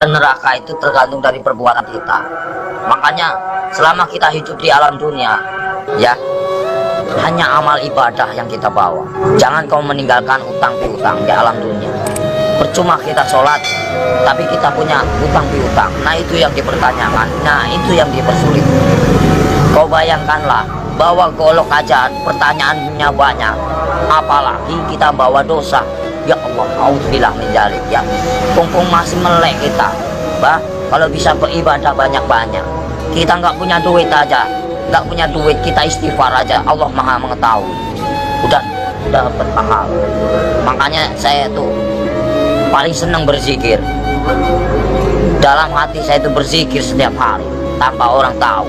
neraka itu tergantung dari perbuatan kita. Makanya selama kita hidup di alam dunia, ya, hanya amal ibadah yang kita bawa. Jangan kau meninggalkan utang piutang di alam dunia. Percuma kita sholat tapi kita punya utang piutang. Nah, itu yang dipertanyakan. Nah, itu yang dipersulit. Kau bayangkanlah bahwa golok aja pertanyaannya banyak, apalagi kita bawa dosa. Ya Allah, auzubillah min dzalik, ya. Mumpung masih melek kita, bah, kalau bisa beribadah banyak-banyak. Kita nggak punya duit aja, nggak punya duit, kita istighfar aja. Allah Maha mengetahui. Udah dapat pahala. Makanya saya tuh paling senang berzikir. Dalam hati saya itu berzikir setiap hari tanpa orang tahu.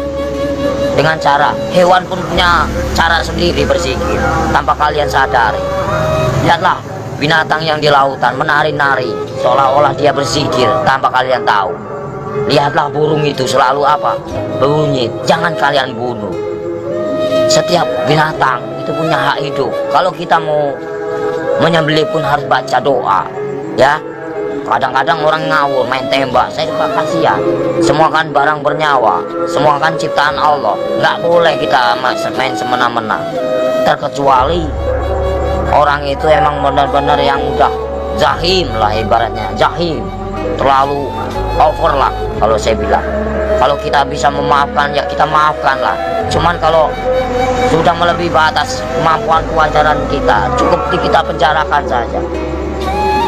Dengan cara hewan pun punya cara sendiri berzikir tanpa kalian sadari. Lihatlah binatang yang di lautan menari-nari seolah-olah dia berzikir tanpa kalian tahu. Lihatlah burung itu selalu apa? Berbunyi, jangan kalian bunuh. Setiap binatang itu punya hak hidup. Kalau kita mau menyembelih pun harus baca doa, ya. Kadang-kadang orang ngawur main tembak, saya juga kasihan. Semua kan barang bernyawa, semua kan ciptaan Allah. Nggak boleh kita main semena-mena. Terkecuali orang itu emang benar-benar yang udah jahim lah, ibaratnya jahim, terlalu over lah kalau saya bilang. Kalau kita bisa memaafkan ya kita maafkan lah. Cuman kalau sudah melebihi batas kemampuan kewajaran kita, cukup kita penjarakan saja.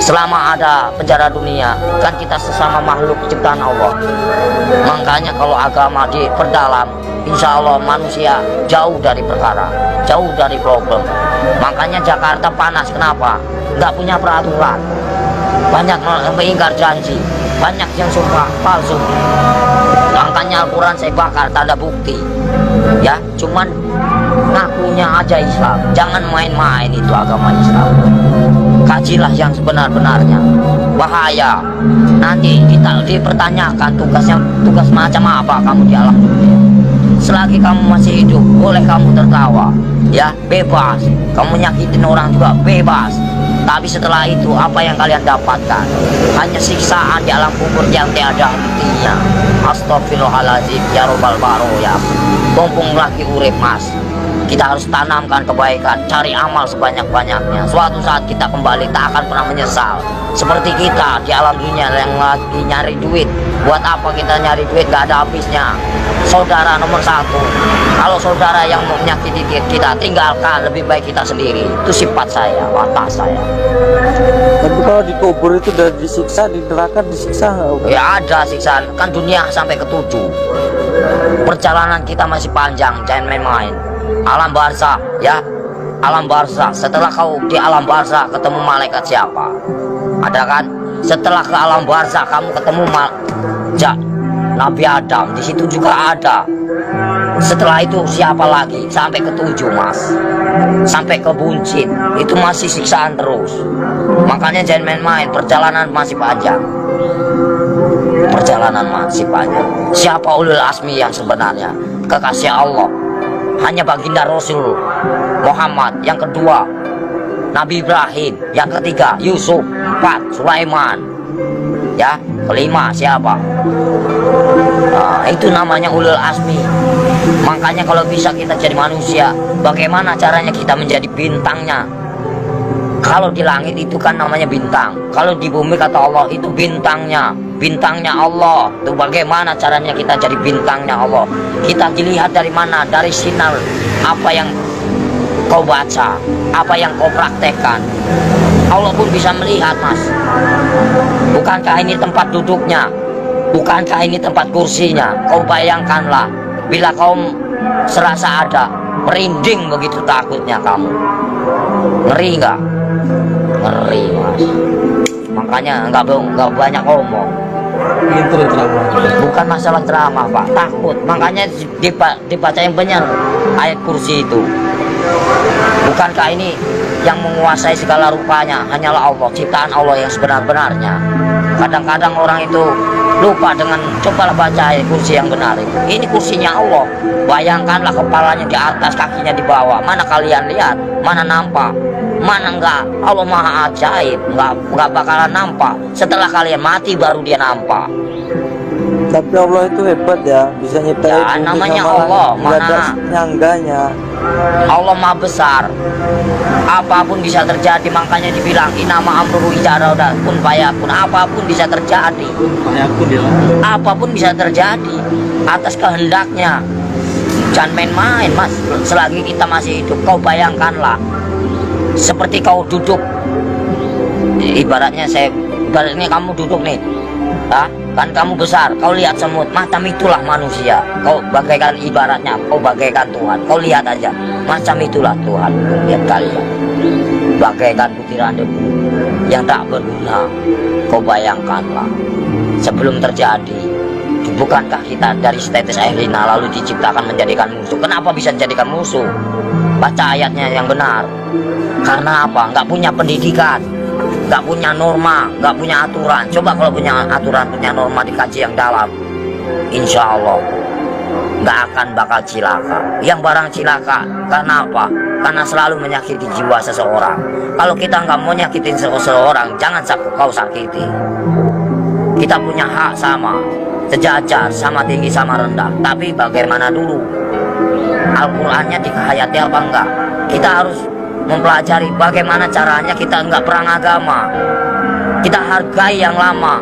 Selama ada penjara dunia, kan kita sesama makhluk ciptaan Allah. Makanya kalau agama diperdalam, insya Allah manusia jauh dari perkara, jauh dari problem. Makanya Jakarta panas, kenapa? Nggak punya peraturan, banyak mengingkar janji, banyak yang sumpah palsu. Makanya Al-Quran saya bakar, tanda bukti, ya. Cuman ngakunya aja Islam. Jangan main-main itu agama Islam. Kajilah yang sebenar-benarnya. Bahaya nanti kita dipertanyakan tugas macam apa kamu di alam dunia. Selagi kamu masih hidup, boleh kamu tertawa, ya, bebas. Kamu nyakitin orang juga bebas. Tapi setelah itu apa yang kalian dapatkan? Hanya siksaan di alam kubur yang tiada hentinya. Astagfirullahaladzim, ya robbal baroya. Mumpung lagi urip, mas, kita harus tanamkan kebaikan, cari amal sebanyak-banyaknya. Suatu saat kita kembali tak akan pernah menyesal. Seperti kita di alam dunia yang lagi nyari duit. Buat apa kita nyari duit, gak ada habisnya. Saudara nomor satu, kalau saudara yang menyakiti kita, tinggalkan. Lebih baik kita sendiri. Itu sifat saya, watak saya. Tapi kalau dikubur itu udah disiksa, di neraka disiksa nggak? Ya ada siksaan, kan dunia sampai ke-7. Perjalanan kita masih panjang, jangan main-main. Alam barzah, ya, alam barzah. Setelah kau di alam barzah ketemu malaikat siapa? Ada kan? Setelah ke alam barzah kamu ketemu Nabi Adam, di situ juga ada. Setelah itu siapa lagi? Sampai ke-7, mas, sampai ke buncit, itu masih siksaan terus. Makanya jangan main-main, perjalanan masih panjang. Perjalanan masih panjang. Siapa ulul asmi yang sebenarnya? Kekasih Allah hanya baginda Rasul Muhammad. Yang kedua Nabi Ibrahim. Yang ketiga Yusuf. 4 Sulaiman. Ya, kelima siapa? Nah, itu namanya ulul asmi. Makanya kalau bisa kita jadi manusia, bagaimana caranya kita menjadi bintangnya? Kalau di langit itu kan namanya bintang, kalau di bumi kata Allah itu bintangnya, bintangnya Allah. Itu bagaimana caranya kita jadi bintangnya Allah? Kita dilihat dari mana? Dari sinar apa yang kau baca, apa yang kau praktekkan. Allah pun bisa melihat, mas. Bukankah ini tempat duduknya? Bukankah ini tempat kursinya? Kau bayangkanlah, bila kau serasa ada, merinding begitu takutnya kamu. Ngeri nggak? Ngeri, mas. Makanya nggak banyak ngomong. Itu ceramah. Bukan masalah ceramah, pak, takut. Makanya dibaca yang benar ayat kursi itu. Bukankah ini yang menguasai segala rupanya hanyalah Allah, ciptaan Allah yang sebenar-benarnya. Kadang-kadang orang itu lupa dengan cobalah baca ayat kursi yang benar itu. Ini kursinya Allah. Bayangkanlah kepalanya di atas, kakinya di bawah. Mana kalian lihat? Mana nampak? Mana enggak? Allah maha ajaib, enggak bakalan nampak. Setelah kalian mati baru dia nampak. Tapi Allah itu hebat ya, bisa nyiptain Ya, bumi namanya sama Allah, langit, nggak ada mana- nyangganya. Allah maha besar, apapun bisa terjadi. Makanya dibilang inama amruhu idza arada kun fayakun. Apapun bisa terjadi, apapun bisa terjadi atas kehendaknya. Jangan main-main mas, selagi kita masih hidup. Kau bayangkanlah, seperti kau duduk, ibaratnya kamu duduk nih, kan kamu besar, kau lihat semut, macam itulah manusia. Kau bagaikan, ibaratnya kau bagaikan Tuhan. Kau lihat aja, macam itulah Tuhan. Lihat kalian, bagaikan butiran debu yang tak berguna. Kau bayangkanlah, sebelum terjadi, bukankah kita dari setetes air lina lalu diciptakan menjadikan musuh? Kenapa bisa menjadikan musuh? Baca ayatnya yang benar. Karena apa? Nggak punya pendidikan, nggak punya norma, nggak punya aturan. Coba kalau punya aturan, punya norma, dikaji yang dalam, insya Allah nggak akan bakal cilaka. Yang barang cilaka karena apa? Karena selalu menyakiti jiwa seseorang. Kalau kita nggak mau nyakitin seseorang, jangan kau sakiti. Kita punya hak sama, sejajar, sama tinggi, sama rendah. Tapi bagaimana dulu? Al-Qur'annya dikehayati apa enggak? Kita harus mempelajari bagaimana caranya. Kita enggak perang agama, kita hargai yang lama.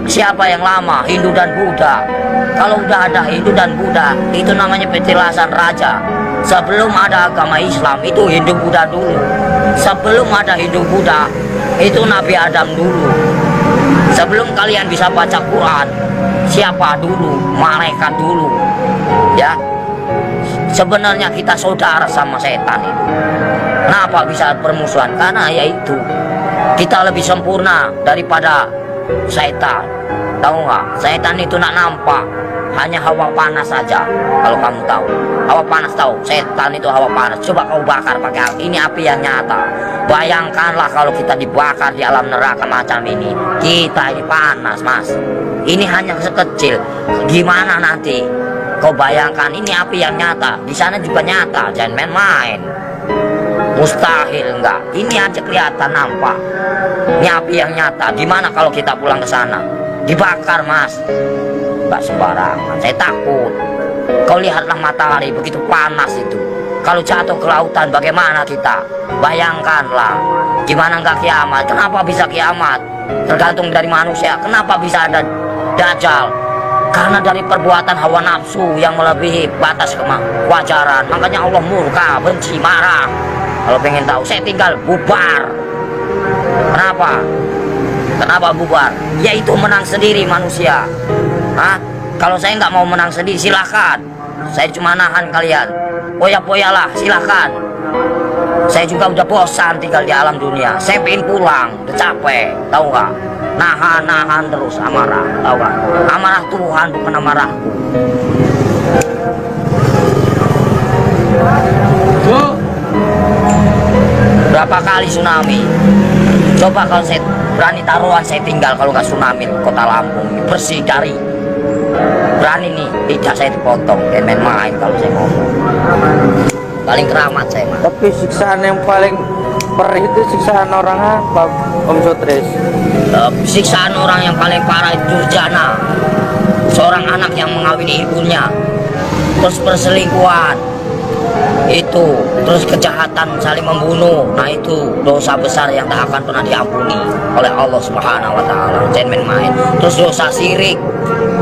Siapa yang lama? Hindu dan Buddha. Kalau udah ada Hindu dan Buddha, itu namanya petilasan raja. Sebelum ada agama Islam, itu Hindu Buddha dulu. Sebelum ada Hindu Buddha, itu Nabi Adam dulu. Sebelum kalian bisa baca Quran, siapa dulu? Malaikat dulu. Ya, sebenarnya kita saudara sama setan itu. Kenapa bisa bermusuhan? Karena yaitu kita lebih sempurna daripada setan. Tahu nggak? Setan itu nak nampak, hanya hawa panas saja. Kalau kamu tahu, hawa panas tahu. Setan itu hawa panas. Coba kau bakar pakai api. Ini api yang nyata. Bayangkanlah kalau kita dibakar di alam neraka macam ini. Kita ini panas, mas. Ini hanya sekecil. Gimana nanti? Kau bayangkan, ini api yang nyata. Di sana juga nyata. Jangan main-main. Mustahil enggak. Ini aja kelihatan nampak. Ini api yang nyata. Gimana kalau kita pulang ke sana? Dibakar, mas. Enggak sembarangan. Saya takut. Kau lihatlah matahari begitu panas itu. Kalau jatuh ke lautan bagaimana kita? Bayangkanlah. Gimana enggak kiamat? Kenapa bisa kiamat? Tergantung dari manusia. Kenapa bisa ada Dajjal? Karena dari perbuatan hawa nafsu yang melebihi batas kewajaran. Makanya Allah murka, benci, marah. Kalau pengen tahu, saya tinggal bubar. Kenapa? Kenapa bubar? Yaitu menang sendiri manusia. Kalau saya nggak mau menang sendiri, silakan. Saya cuma nahan kalian. Poya-poyalah, silakan. Saya juga udah bosan tinggal di alam dunia. Saya pengen pulang, udah capek. Tahu nggak? Nahan terus amarah. Tahu nggak? Amarah Tuhan bukan amarahku. Berapa kali tsunami? Coba kalau saya berani taruhan, saya tinggal kalau nggak tsunami kota Lampung bersih dari. Berani nih, tidak saya dipotong. Dan main-main kalau saya ngomong. Paling keramat saya, mas. Tapi siksaan yang paling perih itu siksaan orang apa, Om Sotres? Siksaan orang yang paling parah itu durjana. Seorang anak yang mengawini ibunya, terus perselingkuhan, itu terus kejahatan saling membunuh. Nah itu dosa besar yang tak akan pernah diampuni oleh Allah Subhanahu wa Ta'ala. Jangan main. Terus dosa syirik,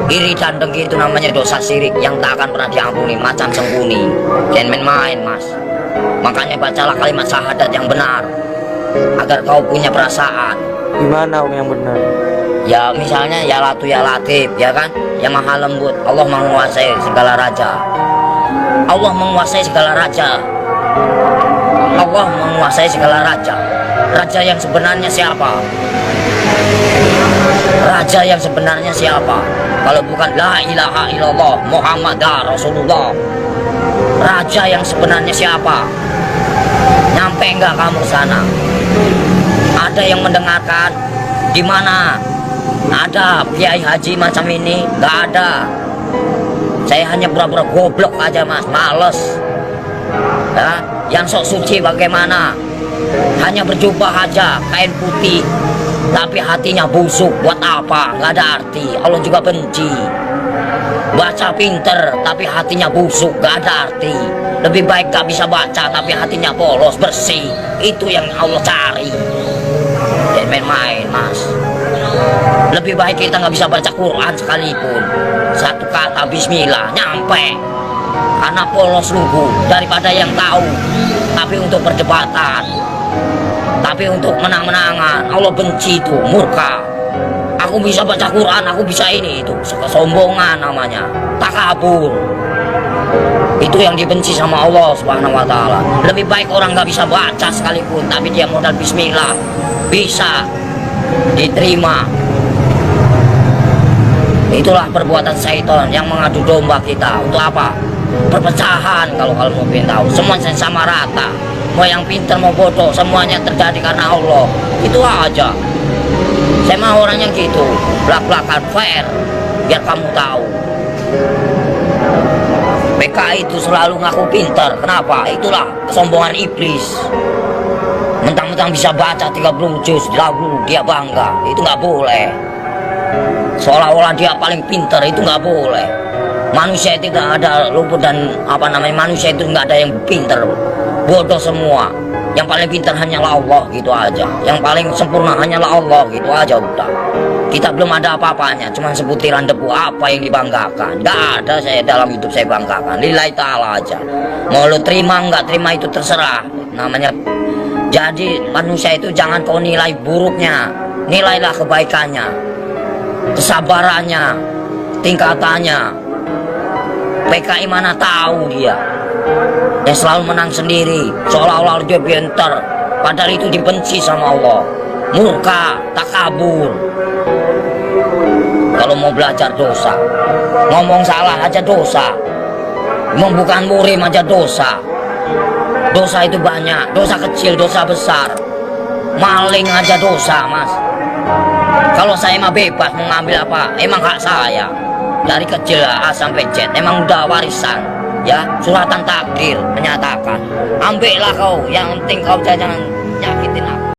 iri dan dengki, itu namanya dosa syirik yang tak akan pernah diampuni, macam sembunyi. Jangan main, mas. Makanya bacalah kalimat syahadat yang benar agar kau punya perasaan. Gimana Om yang benar? Ya misalnya ya Latu ya Latif, ya kan, yang maha lembut. Allah menguasai segala raja. Allah menguasai segala raja. Allah menguasai segala raja. Raja yang sebenarnya siapa? Raja yang sebenarnya siapa? Kalau bukan la ilaha illallah Muhammadar Rasulullah. Raja yang sebenarnya siapa? Nyampe enggak kamu ke sana? Ada yang mendengarkan? Di mana? Ada kiai haji macam ini? Enggak ada. Saya hanya pura-pura goblok aja, mas. Males. Ya, yang sok suci bagaimana? hanya berjubah aja kain putih tapi hatinya busuk, buat apa? Nggak ada arti. Allah juga benci. Baca pinter tapi hatinya busuk, nggak ada arti. Lebih baik gak bisa baca tapi hatinya polos, bersih. Itu yang Allah cari. Jangan main-main, Mas. Lebih baik kita nggak bisa baca Quran sekalipun, satu kata Bismillah nyampe, karena polos lugu, daripada yang tahu tapi untuk perdebatan, tapi untuk menang-menangan. Allah benci itu, murka. Aku bisa baca Quran, aku bisa ini, itu kesombongan namanya, takabur. Itu yang dibenci sama Allah Subhanahu wa Ta'ala. Lebih baik orang nggak bisa baca sekalipun tapi dia modal Bismillah bisa diterima. Itulah perbuatan syaitan yang mengadu domba kita. Untuk apa? Perpecahan. Kalau mau pengen tahu, semuanya sama rata, mau yang pintar mau bodoh, semuanya terjadi karena Allah. Itu aja. Saya mau orangnya gitu, belak-belakan, fair, biar kamu tahu. PKI itu selalu ngaku pintar. Kenapa? Itulah kesombongan iblis. Mentang-mentang bisa baca 30 juz lalu dia bangga. Itu nggak boleh. Seolah-olah dia paling pintar, itu nggak boleh. Manusia itu tidak ada luput, dan manusia itu nggak ada yang pintar, bodoh semua. Yang paling pintar hanyalah Allah, gitu aja. Yang paling sempurna hanyalah Allah, gitu aja udah. Kita belum ada apa-apanya, cuma sebutiran debu. Apa yang dibanggakan? Nggak ada saya dalam hidup saya banggakan. Lillahi ta'ala aja. Mau lu terima nggak terima itu terserah. Namanya. Jadi manusia itu jangan kau nilai buruknya, nilailah kebaikannya, kesabarannya, tingkatannya. PKI mana tahu dia yang selalu menang sendiri, seolah-olah dia pintar, padahal itu dibenci sama Allah. Murka, takabur. Kalau mau belajar dosa, ngomong salah aja dosa, bukan murim aja dosa. Dosa itu banyak, dosa kecil, dosa besar. Maling aja dosa, Mas. Kalau saya mah bebas mau ngambil apa, emang hak saya. Dari kecil A sampai Z, emang udah warisan. Ya, suratan takdir menyatakan. Ambillah kau, yang penting kau jangan nyakitin aku.